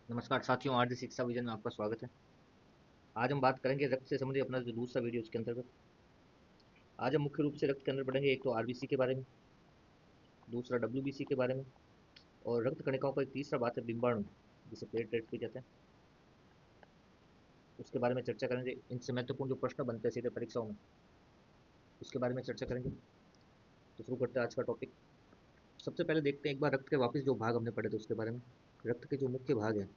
नमस्कार साथियों, आरडी शिक्षा विजन में आपका स्वागत है। आज हम बात करेंगे रक्त से संबंधित अपना जो दूसरा वीडियो उसके अंतर्गत। आज हम मुख्य रूप से रक्त के अंदर पढ़ेंगे, एक तो आरबीसी के बारे में, दूसरा डब्ल्यूबीसी के बारे में, और रक्त कणिकाओं का एक तीसरा बात है बिंबाणु, जिसे प्लेटलेट्स भी कहते हैं। उसके बारे में चर्चा करेंगे। इनसे महत्वपूर्ण जो प्रश्न बनते हैं सीधे परीक्षाओं में, उसके बारे में चर्चा करेंगे। तो शुरू करते हैं आज का टॉपिक। सबसे पहले देखते हैं एक बार रक्त के वापस जो भाग हमने पढ़े थे उसके बारे में। रक्त के जो मुख्य भाग हैं,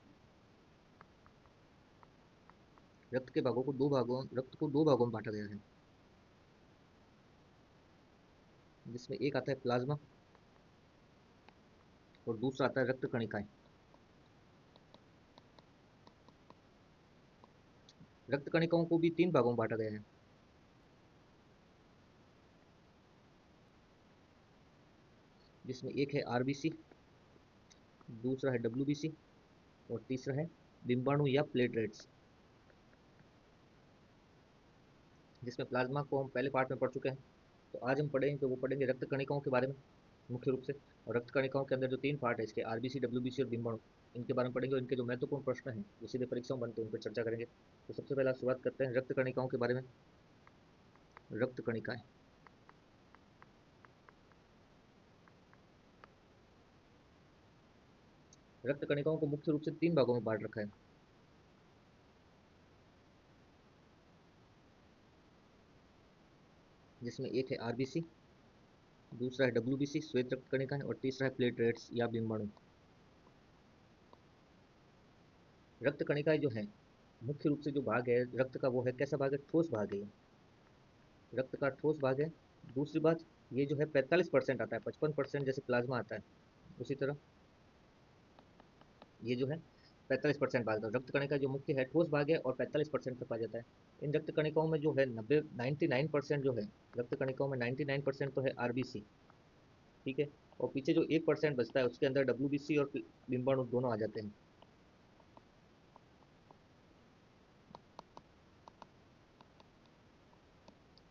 रक्त को दो भागों में बांटा गया है, जिसमें एक आता है प्लाज्मा और दूसरा आता है रक्त कणिकाएं। रक्त कणिकाओं को भी तीन भागों में बांटा गया है, जिसमें एक है आरबीसी, दूसरा है डब्ल्यूबीसी और तीसरा है बिंबाणु या प्लेटलेट्स। जिसमें प्लाज्मा को हम पहले पार्ट में पढ़ चुके हैं। तो आज हम पढ़ेंगे तो वो पढ़ेंगे रक्त कणिकाओं के बारे में मुख्य रूप से। और रक्त कणिकाओं के अंदर जो तीन पार्ट है इसके, आरबीसी, डब्ल्यूबीसी और बिंबाणु, इनके बारे में पढ़ेंगे और इनके जो महत्वपूर्ण प्रश्न हैं जो सीधे परीक्षाओं में बनते हैं उन पर चर्चा करेंगे। तो सबसे पहले शुरुआत करते हैं रक्त कणिकाओं के बारे में। रक्त कणिकाएं। रक्त कणिकाओं को मुख्य रूप से तीन भागों में बांट रखा है, जिसमें एक है आरबीसी, दूसरा है डब्ल्यूबीसी श्वेत रक्त कणिकाएं और तीसरा है प्लेटलेट्स या बिंबाणु। रक्त कणिकाएं जो है, मुख्य रूप से जो भाग है रक्त का वो है, कैसा भाग है, ठोस भाग है ये। रक्त का ठोस भाग है। दूसरी बात, ये जो है 45% आता है, 55% जैसे प्लाज्मा आता है उसी तरह ये जो है 45% भाग रक्त कणिका जो मुख्य है ठोस भाग है और 45% तक पाया जाता है। इन रक्त कणिकाओं में जो है 99% जो है, रक्त कणिकाओं में 99% तो है आरबीसी, ठीक है। और पीछे जो 1% बचता है उसके अंदर डब्ल्यूबीसी और बिंबाणु दोनों आ जाते हैं।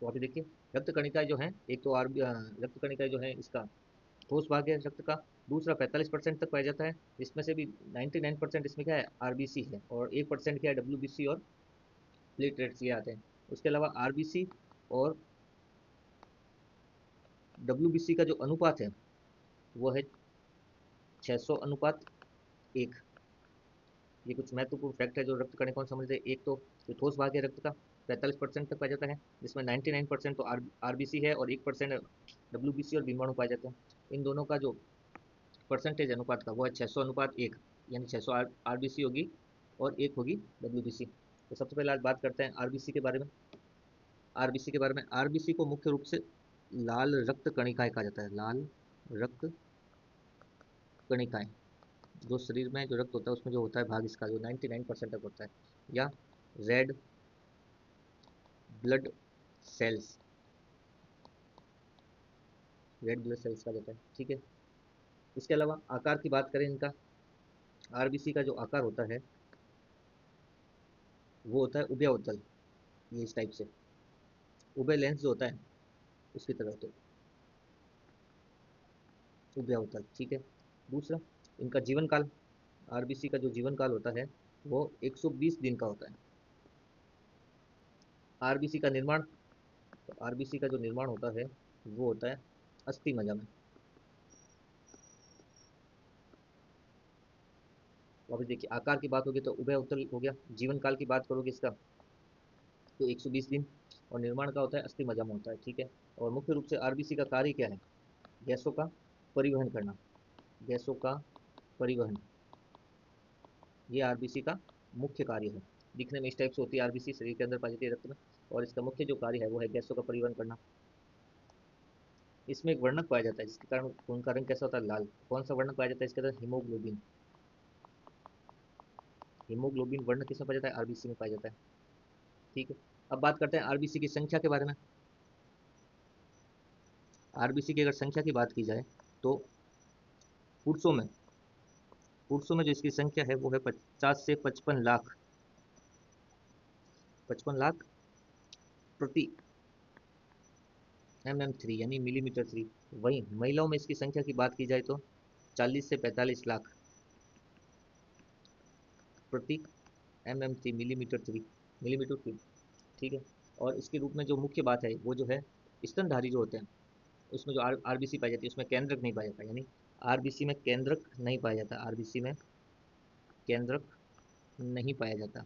तो अभी देखिए, रक्त कणिकाएं जो है, एक तो रक्त कणिकाएं जो है इसका ठोस भाग है रक्त का। दूसरा 45% तक पाया जाता है, इसमें से भी 99% इसमें क्या है, आरबीसी है, और 1% क्या है, डब्ल्यूबीसी और प्लेटलेट्स ये आते हैं। उसके अलावा आरबीसी और डब्ल्यूबीसी का जो अनुपात है वो है 600 अनुपात 1। ये कुछ महत्वपूर्ण फैक्ट है जो रक्त कणिकाओं से समझते हैं। एक तो जो ठोस भाग है रक्त का 45% तक पाया जाता है, जिसमें 99% तो आरबीसी है और 1% डब्ल्यूबीसी और बिंबाणु पाए जाते हैं। इन दोनों का जो परसेंटेज अनुपात का वो है 600 अनुपात 1, यानी 600 आरबीसी होगी और 1 होगी डब्ल्यूबीसी। तो सबसे पहले आज बात करते हैं आरबीसी के बारे में। आरबीसी को मुख्य रूप से लाल रक्त कणिकाएं कहा जाता है। लाल रक्त कणिकाएं, जो शरीर में जो रक्त होता है उसमें जो होता है भाग इसका जो 99% तक होता है, या red blood cells, red blood cells कहा जाता है, ठीक है। इसके अलावा आकार की बात करें इनका, आरबीसी का जो आकार होता है वो होता है उभयउतल, ये इस टाइप से उभय लेंस जो होता है उसकी तरह होता है, उभयउतल, ठीक है। दूसरा, इनका जीवन काल, आरबीसी का जो जीवन काल होता है वो 120 दिन का होता है। आरबीसी का निर्माण, तो आरबीसी का जो निर्माण होता है वो होता है अस्थि मज्जा में। तो अभी देखिए, आकार की बात होगी तो उभय उत्तल हो गया। जीवन काल की बात करोगे इसका तो 120 दिन, और निर्माण का होता है अस्थि मज्जा में होता है, ठीक है। और मुख्य रूप से आरबीसी का कार्य क्या है, गैसों का परिवहन करना, गैसों का परिवहन, ये आरबीसी का मुख्य कार्य है। दिखने में इस टाइप से होती है आरबीसी, शरीर के अंदर पाई जाती है रक्त में, और इसका मुख्य जो कार्य है वो है गैसों का परिवहन करना। इसमें एक वर्णक पाया जाता है जिसके कारण खून का रंग कैसा होता है, लाल। कौन सा वर्णक पाया जाता है इसके अंदर, हीमोग्लोबिन। हीमोग्लोबिन वर्ण किसमें पाया जाता है, आरबीसी में पाया जाता है, ठीक है। अब बात करते हैं आरबीसी की संख्या के बारे में। आरबीसी की अगर संख्या की बात की जाए तो पुरुषों में पुरुषों में जो इसकी संख्या है वो है 50 से 55 लाख, 55 लाख प्रति mm3 यानी मिलीमीटर थ्री। वहीं महिलाओं में इसकी संख्या की बात की जाए तो 40 से 45 लाख, प्रति mm3 मिलीमीटर क्यूब, ठीक है। और इसके रूप में जो मुख्य बात है वो जो है स्तनधारी जो होते हैं उसमें जो आरबीसी पाई जाती है उसमें केंद्रक नहीं पाया जाता, यानी आरबीसी में केंद्रक नहीं पाया जाता, आरबीसी में केंद्रक नहीं पाया जाता।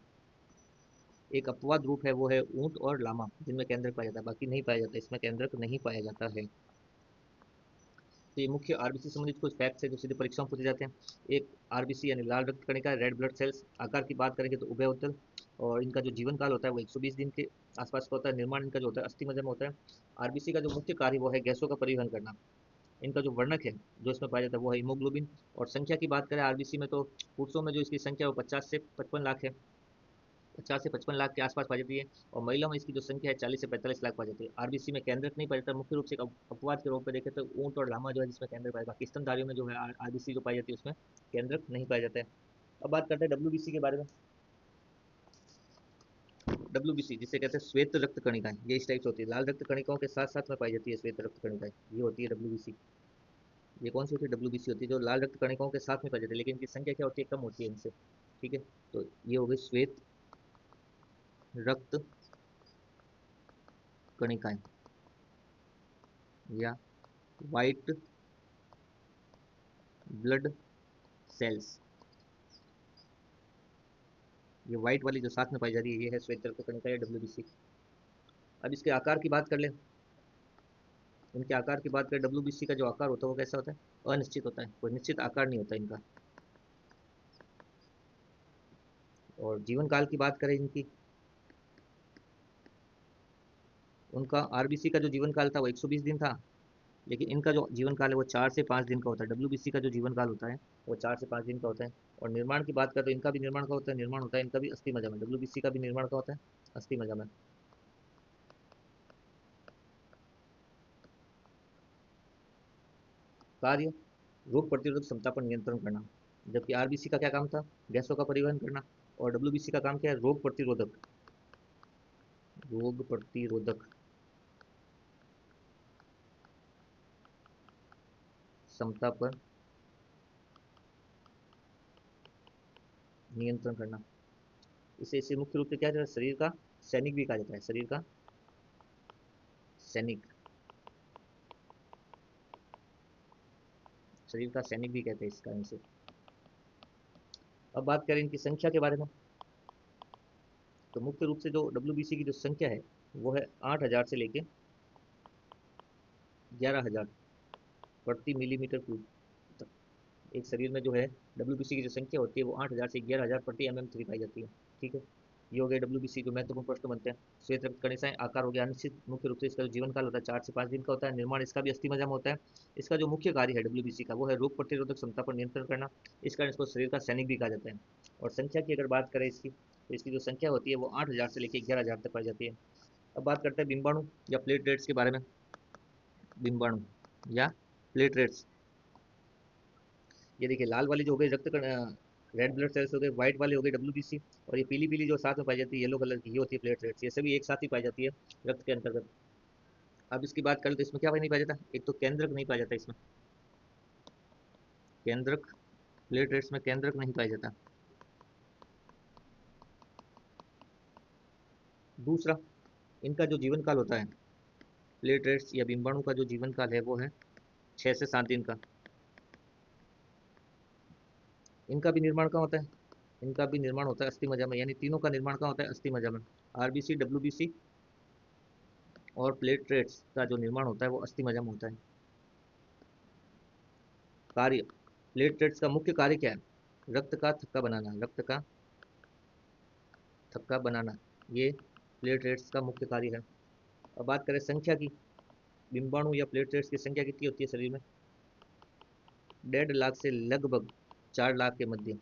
एक अपवाद रूप है वो है ऊंट और लामा जिनमें केंद्रक पाया जाता है, बाकी नहीं पाया जाता, इसमें केंद्रक नहीं पाया जाता है। तो ये मुख्य आरबीसी संबंधित कुछ फैक्ट्स है जो सीधे परीक्षा में पूछे जाते हैं। एक आरबीसी यानी लाल रक्त कणिका, रेड ब्लड सेल्स, आकार की बात करेंगे तो उभयउथल, और इनका जो जीवन काल होता है वो 120 दिन के आसपास का होता है। निर्माण इनका जो होता है अस्थिमज्जा में होता है। आरबीसी का जो मुख्य कार्य वो है गैसों का परिवहन करना। इनका जो वर्णक है जो इसमें पाया जाता है वो है हीमोग्लोबिन। और संख्या की बात करें आरबीसी में तो पुरुषों में जो इसकी संख्या है वो 50 से 55 लाख है, 50 से 55 लाख के आसपास पाई जाती है। और महिलाओं में इसकी जो संख्या है 40 से 45 लाख पाई जाती है। आरबीसी में केंद्रक नहीं पाया जाता, मुख्य रूप से एक अपवाद के रूप में देखें तो ऊंट और लामा जो है जिसमें केंद्रक पाया जाता है। बाकी स्तनधारियों में जो है आरबीसी जो पाई जाती है उसमें केंद्रक नहीं पाया जाता है। अब बात करते हैं डब्ल्यूबीसी के बारे में। डब्ल्यूबीसी जिसे कहते हैं श्वेत रक्त कणिकाएं, ये इस टाइप से होती है, लाल रक्त कणिकाओं के साथ साथ में पाई जाती है श्वेत रक्त कणिकाएं, ये होती है डब्ल्यूबीसी। ये कौन सी होती है? डब्ल्यूबीसी होती है जो लाल रक्त कणिकाओं के साथ में पाई जाती है, लेकिन इनकी संख्या क्या होती है? कम होती है इनसे, ठीक है। तो ये हो गई श्वेत रक्त कणिकाएं या वाइट ब्लड सेल्स। ये व्हाइट वाली जो साथ में पाई जा रही है ये है श्वेत रक्त कणिका या डब्ल्यूबीसी। अब इसके आकार की बात कर लें, इनके आकार की बात करें, डब्ल्यूबीसी का जो आकार होता है वो कैसा होता है? अनिश्चित होता है, कोई निश्चित आकार नहीं होता इनका। और जीवन काल की बात करें इनकी, उनका आरबीसी का जो जीवन काल था वो 120 दिन था, लेकिन इनका जो जीवन काल है वो 4 से 5 दिन का होता है। डब्ल्यूबीसी का जो जीवन काल होता है वो 4 से 5 दिन का होता है। और निर्माण की बात करें तो इनका भी निर्माण का होता है, निर्माण होता है इनका भी अस्थि मज्जा में, डब्ल्यूबीसी का भी निर्माण का होता है अस्थि मज्जा में। कार्य रोग प्रतिरोधक क्षमता पर नियंत्रण करना, जबकि आरबीसी का क्या काम था? गैसों का परिवहन करना। और डब्ल्यूबीसी का काम क्या है? रोग प्रतिरोधक क्षमता पर नियंत्रण करना। इसे मुख्य रूप से क्या जाता है? शरीर का सैनिक भी कहा जाता है, शरीर का सैनिक, शरीर का सैनिक भी कहते हैं इस कारण से। अब बात करें इनकी संख्या के बारे में, तो मुख्य रूप से जो डब्ल्यूबीसी की जो संख्या है वो है 8,000 से लेके 11,000 प्रति मिलीमीटर क्यूब तक। एक शरीर में जो है डब्ल्यूबीसी की जो संख्या होती है वो 8,000 से 11,000 प्रति mm3 पाई जाती है, ठीक है। ये हो गए डब्ल्यूबीसी जो महत्वपूर्ण प्रश्न बनते हैं। श्वेत रक्त कणिकाएं, आकार हो गया अनिश्चित, मुख्य रूप से इसका जो जीवन काल होता है 4 से 5 दिन का होता है। निर्माण इसका भी अस्थि मज्जा में होता है। इसका जो मुख्य कार्य है डब्ल्यूबीसी का वो है रोग प्रतिरोधक क्षमता पर नियंत्रण करना, इस कारण इसको शरीर का सैनिक भी कहा जाता है। और संख्या की अगर बात करें इसकी, तो इसकी जो संख्या होती है वो 8,000 से लेकर 11,000 तक पाई जाती है। अब बात करते हैं बिंबाणु या प्लेटलेट्स के बारे में। बिंबाणु या प्लेटलेट्स, ये देखिए लाल वाली जो हो गई रक्त कण, रेड ब्लड सेल्स हो गए, व्हाइट वाली हो गई डब्ल्यूबीसी, और ये पीली पीली जो साथ में पाई जाती है येलो कलर की ये होती है प्लेटलेट्स। ये सभी एक साथ ही पाई जाती है रक्त के अंतर्गत। अब इसकी बात करें तो इसमें क्या नहीं पाया जाता? एक तो केंद्रक नहीं पाया जाता इसमें, केंद्रक, प्लेटलेट्स में केंद्रक नहीं पाया जाता। दूसरा, इनका जो जीवन काल होता है प्लेटलेट्स या बिंबाणु का जो जीवन काल है वो है 6 से 7 दिन का। इनका भी निर्माण कहाँ होता है? इनका भी निर्माण होता है अस्थि मज्जा में, यानी तीनों का निर्माण कहाँ होता है? अस्थि मज्जा में। आरबीसी, डब्ल्यूबीसी और प्लेटलेट्स का जो निर्माण होता है वो अस्थि मज्जा में होता है। कार्य, प्लेटलेट्स का मुख्य कार्य क्या है? रक्त का थक्का बनाना, रक्त का थक्का बनाना, ये प्लेटलेट्स का मुख्य कार्य है। अब बात करें संख्या की, बिंबाणु या प्लेटलेट्स की संख्या कितनी होती है शरीर में? 1.5 लाख से लगभग 4 लाख के मध्य।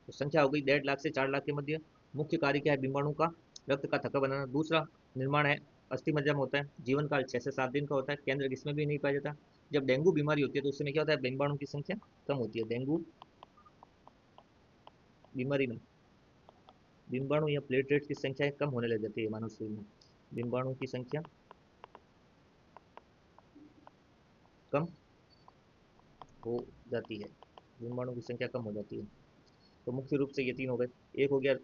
तो संख्या हो गई 1.5 लाख से 4 लाख के मध्य। मुख्य कार्य क्या है बिंबाणु का? रक्त का थक्का बनाना। दूसरा, निर्माण है अस्थि मज्जा में होता है। जीवन काल 6 से 7 दिन का होता है। केंद्र इसमें भी नहीं पाया जाता। जब डेंगू बीमारी होती है तो उस समय क्या होता है? बिंबाणु की संख्या कम होती है। डेंगू बीमारी में बिंबाणु या प्लेटलेट्स की संख्या कम होने लग जाती है मानव शरीर में, बिंबाणु की संख्या कम हो जाती है। जीवाणु की संख्या कम हो जाती है। तो मुख्य रूप से ये तीन हो गए। एक हो गया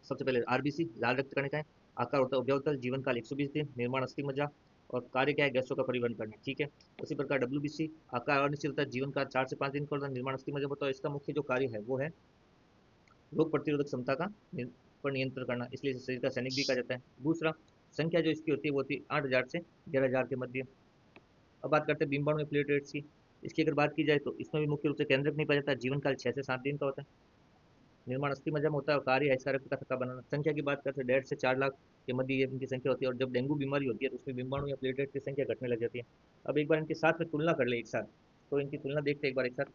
सबसे पहले आरबीसी, लाल रक्त कणिकाएं। आकार होता है उभयतल, जीवन काल 120 दिन, निर्माण अस्थि मज्जा, और कार्य क्या है, गैसों का परिवहन करना। ठीक है। उसी प्रकार डब्ल्यूबीसी, आकार अनिश्चित होता है, जीवन काल 4 से 5 दिन का होता है, निर्माण अस्थि मज्जा होता है। इसका मुख्य जो कार्य है वो है रोग प्रतिरोधक क्षमता का पर नियंत्रण करना, इसलिए इसे शरीर का सैनिक भी कहा जाता है। दूसरा, संख्या जो इसकी होती है वो होती है 8,000 से 11,000 के मध्य। अब बात करते हैं बिम्बाणु में प्लेटलेट्स की। इसकी अगर बात की जाए तो इसमें भी मुख्य रूप से केंद्रक नहीं पाया जाता, जीवन काल 6 से 7 दिन का होता है, निर्माण अस्थि मज्जा में होता है, और कार्य है इसका रक्त का थक्का बनाना। संख्या की बात करते हैं 1.5 से 4 लाख के मध्य ये इनकी संख्या होती है। और जब डेंगू बीमारी होती है तो उसमें बिम्बाणु या प्लेटलेट की संख्या घटने लग जाती है। अब एक बार इनके साथ में तुलना कर ले एक साथ, तो इनकी तुलना देखते हैं एक बार एक साथ।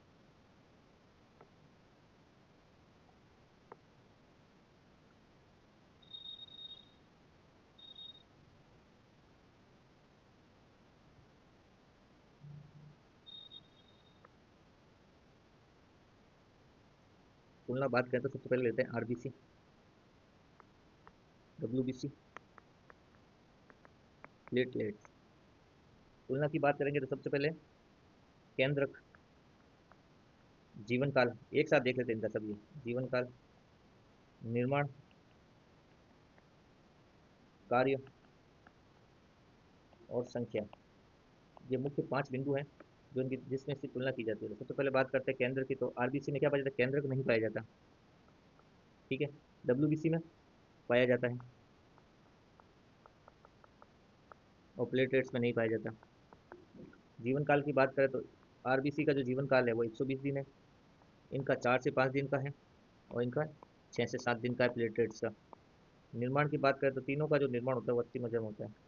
तुलना बात करें तो सबसे पहले लेते हैं आरबीसी, डब्ल्यूबीसी, प्लेटलेट्स। तुलना की बात करेंगे तो सबसे पहले केंद्रक, जीवन काल, एक साथ देख लेते हैं इनका सभी। जीवन काल, निर्माण, कार्य और संख्या, ये मुख्य 5 बिंदु हैं जो इनकी जिसमें इसकी तुलना की जाती है। तो सबसे पहले बात करते हैं केंद्र की, तो आरबीसी में क्या पाया जाता है, केंद्रक नहीं पाया जाता। ठीक है। डब्ल्यूबीसी में पाया जाता है, और प्लेटलेट्स में नहीं पाया जाता। जीवन काल की बात करें तो आरबीसी का जो जीवन काल है वो 120 दिन है, इनका 4 से 5 दिन का है, और इनका 6 से 7 दिन का है प्लेटलेट्स का। निर्माण की बात करें तो तीनों का जो निर्माण होता है वो अस्थि मज्जा में होता है।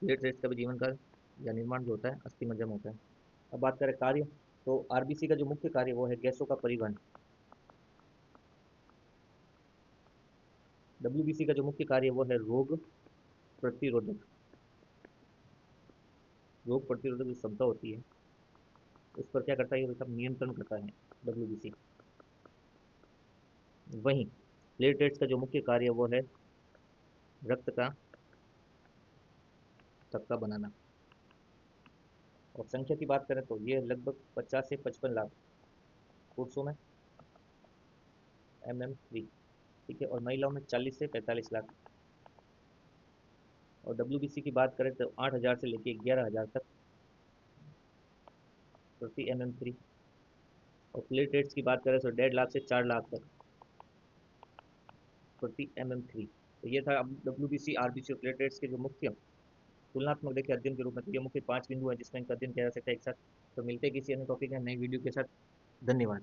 प्लेटलेट्स का भी जीवन काल या निर्माण जो होता है अस्थि मज्जा में होता है। अब बात करें कार्य, तो आरबीसी का जो मुख्य कार्य वो है गैसों का परिवहन। डब्ल्यूबीसी का जो मुख्य कार्य वो है रोग प्रतिरोधक, रोग प्रतिरोधक जो क्षमता होती है उस पर क्या करता है, ये सब नियंत्रण करता है डब्ल्यूबीसी। वहीं प्लेटलेट्स का जो मुख्य कार्य वो है रक्त का थक्का बनाना। और संख्या की बात करें तो ये लगभग 50 से 55 लाख पुरुषों में MM3। ठीक है। और महिलाओं में 40 से 45 लाख। और डब्ल्यूबीसी की बात करें तो 8,000 से लेके 11,000 तक प्रति MM3। और प्लेटलेट्स की बात करें तो 1.5 लाख से 4 लाख तक प्रति MM3। तो ये था अब डब्ल्यूबीसी, आरबीसी और प्लेटलेट्स के जो मुख्य तुलनात्मक देखिए अध्ययन के रूप में, तो ये मुख्य 5 बिंदु हैं जिसमें इनका अध्ययन किया जा सकता है एक साथ। तो मिलते हैं किसी अन्य टॉपिक में नई वीडियो के साथ। धन्यवाद।